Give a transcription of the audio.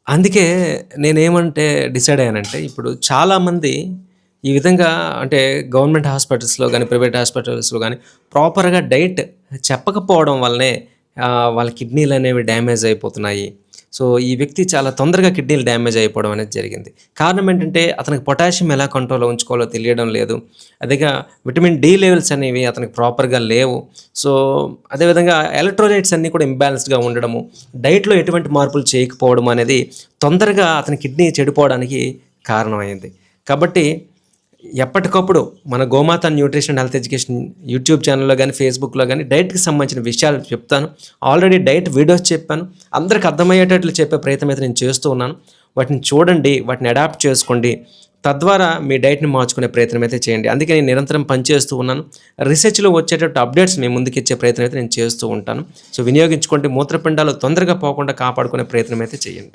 అందుకే నేనేమంటే డిసైడ్ అయ్యానంటే, ఇప్పుడు చాలామంది ఈ విధంగా అంటే గవర్నమెంట్ హాస్పిటల్స్‌లో గాని, ప్రైవేట్ హాస్పిటల్స్‌లో గాని ప్రాపర్‌గా డైట్ చెప్పకపోవడం వల్లనే వాళ్ళ కిడ్నీలనేవి డ్యామేజ్ అయిపోతున్నాయి. సో, ఈ వ్యక్తి చాలా తొందరగా కిడ్నీలు డ్యామేజ్ అయిపోవడం అనేది జరిగింది. కారణం ఏంటంటే, అతనికి పొటాషియం ఎలా కంట్రోల్‌లో ఉంచుకోవాలో తెలియడం లేదు. అదేగా విటమిన్ డి లెవెల్స్ అనేవి అతనికి ప్రాపర్‌గా లేవు. సో, అదేవిధంగా ఎలక్ట్రోలైట్స్ అన్నీ కూడా ఇంబాలెన్స్డ్‌గా ఉండడము, డైట్‌లో ఎటువంటి మార్పులు చేయకపోవడం అనేది తొందరగా అతని కిడ్నీ చెడిపోవడానికి కారణమైంది. కాబట్టి ఎప్పటికప్పుడు మన గోమాత న్యూట్రిషన్ హెల్త్ ఎడ్యుకేషన్ యూట్యూబ్ ఛానల్‌లో గాని, ఫేస్‌బుక్‌లో గాని డైట్‌కి సంబంధించిన విషయాలు చెప్తాను. ఆల్రెడీ డైట్ వీడియోస్ చెప్పాను. అందరికి అర్థమయ్యేటట్లు చెప్పే ప్రయత్నం అయితే నేను చేస్తూ ఉన్నాను. వాటిని చూడండి, వాటిని అడాప్ట్ చేసుకోండి. తద్వారా మీ డైట్‌ని మార్చుకునే ప్రయత్నం అయితే చేయండి. అందుకే నేను నిరంతరం పనిచేస్తూ ఉన్నాను. రీసెర్చ్‌లో వచ్చేటట్టు అప్డేట్స్ మీ ముందుకిచ్చే ప్రయత్నం అయితే నేను చేస్తూ ఉంటాను. సో, వినియోగించుకోండి. మూత్రపిండాలు తొందరగా పోకుండా కాపాడుకునే ప్రయత్నం అయితే చేయండి.